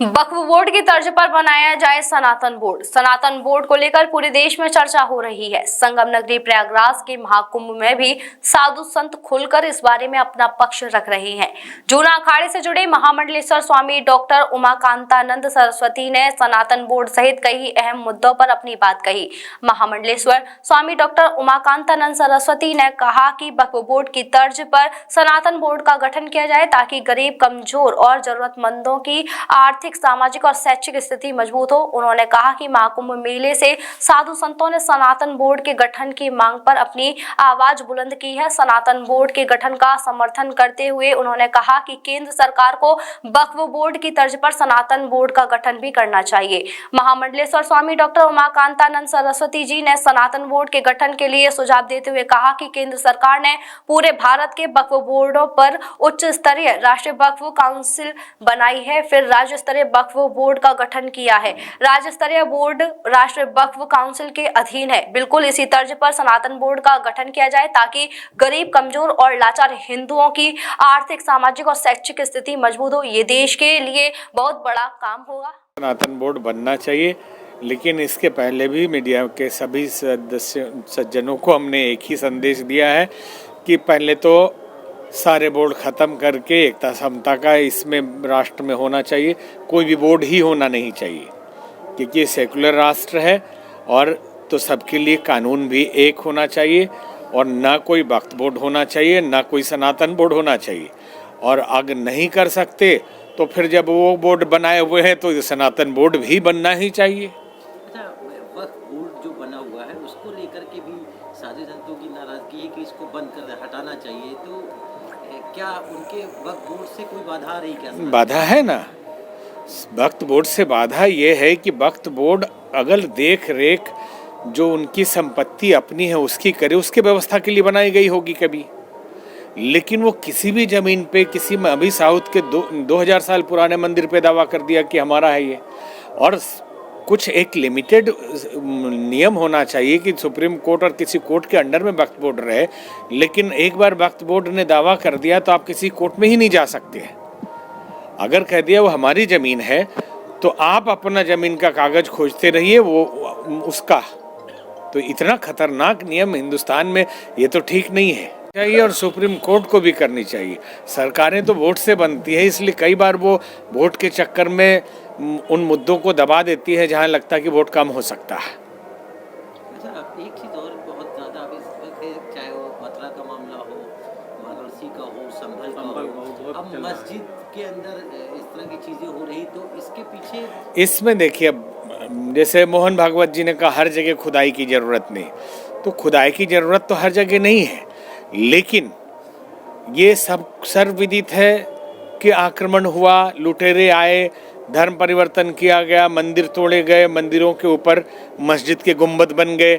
वक्फ board की तर्ज पर बनाया जाए सनातन बोर्ड। सनातन बोर्ड को लेकर पूरे देश में चर्चा हो रही है। संगम नगरी प्रयागराज के महाकुंभ में भी साधु संत खुलकर इस बारे में अपना पक्ष रख रहे हैं। जूना अखाड़े से जुड़े महामंडलेश्वर स्वामी डॉक्टर उमाकांतानंद सरस्वती ने सनातन बोर्ड सहित कई अहम मुद्दों पर अपनी बात कही। महामंडलेश्वर स्वामी डॉक्टर उमाकांतानंद सरस्वती ने कहा कि वक्फ बोर्ड की तर्ज पर सनातन बोर्ड का गठन किया जाए ताकि गरीब, कमजोर और जरूरतमंदों की आर्थिक, सामाजिक और शैक्षिक स्थिति मजबूत हो। उन्होंने कहा कि महाकुंभ मेले से साधु संतों ने सनातन बोर्ड के गठन की मांग पर अपनी आवाज बुलंद की है। सनातन बोर्ड के गठन का समर्थन करते हुए उन्होंने कहा कि केंद्र सरकार को वक्फ बोर्ड की तर्ज पर सनातन बोर्ड का गठन भी करना चाहिए। महामंडलेश्वर स्वामी डॉक्टर उमाकांतानंद सरस्वती जी ने सनातन बोर्ड के गठन के लिए सुझाव देते हुए कहा कि केंद्र सरकार ने पूरे भारत के वक्फ बोर्डों पर उच्च स्तरीय राष्ट्रीय वक्फ काउंसिल बनाई है, फिर राज्य स्तरीय वक्फ बोर्ड का गठन किया है। राज्य स्तरीय बोर्ड राष्ट्रीय वक्फ काउंसिल के अधीन है। बिल्कुल इसी तर्ज पर सनातन बोर्ड का गठन किया जाए ताकि गरीब, कमजोर और लाचार हिंदुओं की आर्थिक, सामाजिक और शैक्षिक स्थिति मजबूत हो। ये देश के लिए बहुत बड़ा काम होगा। सनातन बोर्ड बनना चाहिए, लेकिन इसके पहले भी मीडिया के सभी सज्जनों को हमने एक ही संदेश दिया है कि पहले तो सारे बोर्ड ख़त्म करके एकता समता का इसमें राष्ट्र में होना चाहिए। कोई भी बोर्ड ही होना नहीं चाहिए, क्योंकि ये सेकुलर राष्ट्र है और तो सबके लिए कानून भी एक होना चाहिए और ना कोई वक्फ बोर्ड होना चाहिए, ना कोई सनातन बोर्ड होना चाहिए। और अगर नहीं कर सकते तो फिर जब वो बोर्ड बनाए हुए हैं तो सनातन बोर्ड भी बनना ही चाहिए। अच्छा, वक्फ बोर्ड जो बना हुआ है उसको लेकर के भी साधु संतों की नाराजगी है कि इसको बंद कर हटाना चाहिए, तो क्या उनके वक्फ बोर्ड से कोई बाधा आ रही? क्या बाधा है ना, वक्फ बोर्ड से बाधा ये है कि वक्फ बोर्ड अगर देख रेख जो उनकी संपत्ति अपनी है उसकी करे, उसके व्यवस्था के लिए बनाई गई होगी कभी। लेकिन वो किसी भी जमीन पे किसी में अभी साउथ के 2000 साल पुराने मंदिर पे दावा कर दिया कि हमारा है ये। और कुछ एक लिमिटेड नियम होना चाहिए कि सुप्रीम कोर्ट और किसी कोर्ट के अंडर में वक्फ बोर्ड रहे, लेकिन एक बार वक्फ बोर्ड ने दावा कर दिया तो आप किसी कोर्ट में ही नहीं जा सकते। अगर कह दिया वो हमारी ज़मीन है तो आप अपना ज़मीन का कागज़ खोजते रहिए, वो उसका। तो इतना खतरनाक नियम हिंदुस्तान में, ये तो ठीक नहीं है चाहिए। और सुप्रीम कोर्ट को भी करनी चाहिए। सरकारें तो वोट से बनती है, इसलिए कई बार वो वोट के चक्कर में उन मुद्दों को दबा देती है जहां लगता है कि वोट कम हो सकता है। अच्छा, एक चीज़ और बहुत ज़्यादा अब इस वक्त, चाहे वो मथुरा का मामला हो, वाराणसी का हो, संभल का हो, अब मस्जिद के अंदर इस तरह की चीज़ें हो रही, तो इसके पीछे इसमें देखिए, अब जैसे मोहन भागवत जी ने कहा हर जगह खुदाई की ज़रूरत नहीं, तो खुदाई की ज़रूरत तो हर जगह नहीं है, लेकिन ये सब सर्वविदित है कि आक्रमण हुआ, लुटेरे आए, धर्म परिवर्तन किया गया, मंदिर तोड़े गए, मंदिरों के ऊपर मस्जिद के गुंबद बन गए।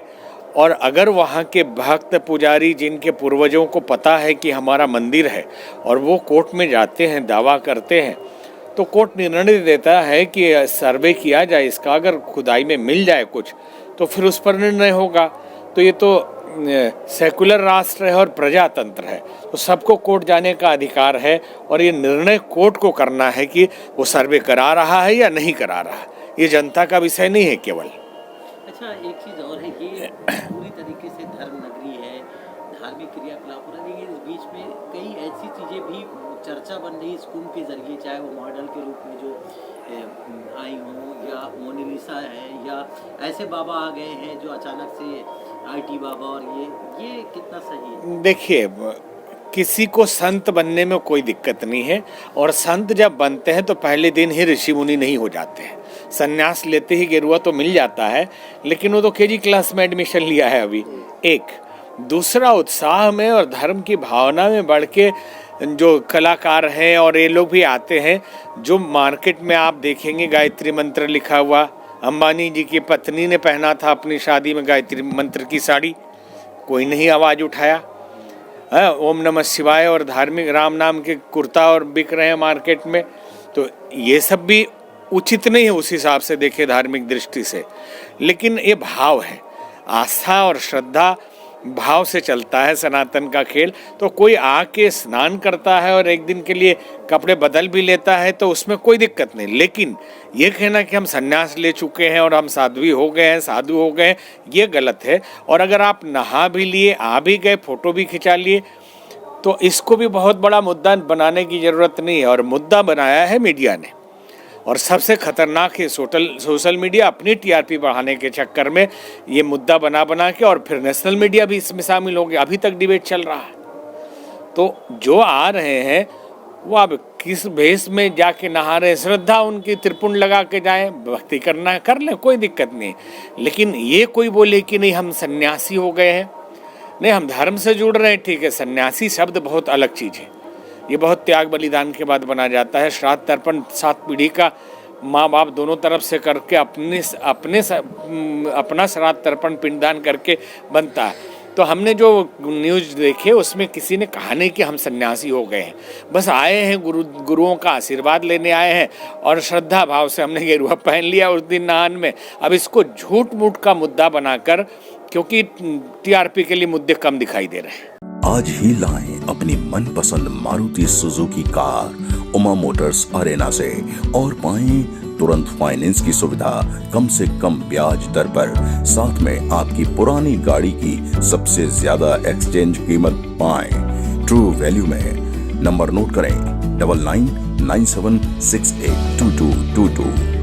और अगर वहाँ के भक्त पुजारी जिनके पूर्वजों को पता है कि हमारा मंदिर है और वो कोर्ट में जाते हैं, दावा करते हैं, तो कोर्ट निर्णय देता है कि सर्वे किया जाए इसका, अगर खुदाई में मिल जाए कुछ तो फिर उस पर निर्णय होगा। तो ये तो सेकुलर राष्ट्र है और प्रजातंत्र है, तो सबको कोर्ट जाने का अधिकार है और ये निर्णय कोर्ट को करना है कि वो सर्वे करा रहा है या नहीं करा रहा। ये जनता का विषय नहीं है केवल। अच्छा, एक चीज़ और है कि पूरी तरीके से धर्म नगरी है, धार्मिक क्रियाकलाप हो रही है, इस बीच में कई ऐसी चीज़ें भी चर्चा बन रही इस कुंभ के जरिए, चाहे वो मॉडल के रूप में जो आई हों, या मोनालिसा है, या ऐसे बाबा आ गए हैं जो अचानक से IT बाबा, और ये कितना सही है? देखिए, किसी को संत बनने में कोई दिक्कत नहीं है, और संत जब बनते हैं तो पहले दिन ही ऋषि मुनि नहीं हो जाते हैं। संन्यास लेते ही गेरुआ तो मिल जाता है, लेकिन वो तो KG क्लास में एडमिशन लिया है अभी। एक दूसरा, उत्साह में और धर्म की भावना में बढ़ के जो कलाकार हैं और ये लोग भी आते हैं, जो मार्केट में आप देखेंगे गायत्री मंत्र लिखा हुआ, अंबानी जी की पत्नी ने पहना था अपनी शादी में गायत्री मंत्र की साड़ी, कोई नहीं आवाज़ उठाया। ओम नमः शिवाय और धार्मिक राम नाम के कुर्ता और बिक रहे हैं मार्केट में, तो ये सब भी उचित नहीं है उस हिसाब से देखे धार्मिक दृष्टि से। लेकिन ये भाव है, आस्था और श्रद्धा भाव से चलता है सनातन का खेल। तो कोई आके स्नान करता है और एक दिन के लिए कपड़े बदल भी लेता है तो उसमें कोई दिक्कत नहीं, लेकिन ये कहना कि हम संन्यास ले चुके हैं और हम साध्वी हो गए हैं, साधु हो गए हैं, ये गलत है। और अगर आप नहा भी लिए, आ भी गए, फोटो भी खिंचा लिए, तो इसको भी बहुत बड़ा मुद्दा बनाने की ज़रूरत नहीं है। और मुद्दा बनाया है मीडिया ने, और सबसे खतरनाक है सोशल मीडिया अपनी टीआरपी बढ़ाने के चक्कर में ये मुद्दा बना के, और फिर नेशनल मीडिया भी इसमें शामिल हो गया। अभी तक डिबेट चल रहा है। तो जो आ रहे हैं वो अब किस भेष में जाके नहा रहे हैं, श्रद्धा उनकी त्रिपुंड लगा के जाएं, भक्ति करना है कर लें, कोई दिक्कत नहीं। लेकिन ये कोई बोले कि नहीं हम सन्यासी हो गए हैं, नहीं हम धर्म से जुड़ रहे हैं, ठीक है। सन्यासी शब्द बहुत अलग चीज़ है, ये बहुत त्याग बलिदान के बाद बना जाता है। श्राद्ध तर्पण 7 पीढ़ी का माँ बाप दोनों तरफ से करके अपना श्राद्ध तर्पण पिंडदान करके बनता है। तो हमने जो न्यूज़ देखे उसमें किसी ने कहा नहीं कि हम सन्यासी हो गए हैं, बस आए हैं गुरुओं का आशीर्वाद लेने आए हैं और श्रद्धा भाव से हमने गेरुआ पहन लिया उस दिन नहान में। अब इसको झूठ मूठ का मुद्दा बनाकर, क्योंकि टीआरपी के लिए मुद्दे कम दिखाई दे रहे हैं। आज ही लाएं अपनी मनपसंद Maruti Suzuki car Uma Motors Arena से और पाएं तुरंत फाइनेंस की सुविधा कम से कम ब्याज दर पर। साथ में आपकी पुरानी गाड़ी की सबसे ज्यादा एक्सचेंज कीमत पाएं ट्रू वैल्यू में। नंबर नोट करें 9997682222।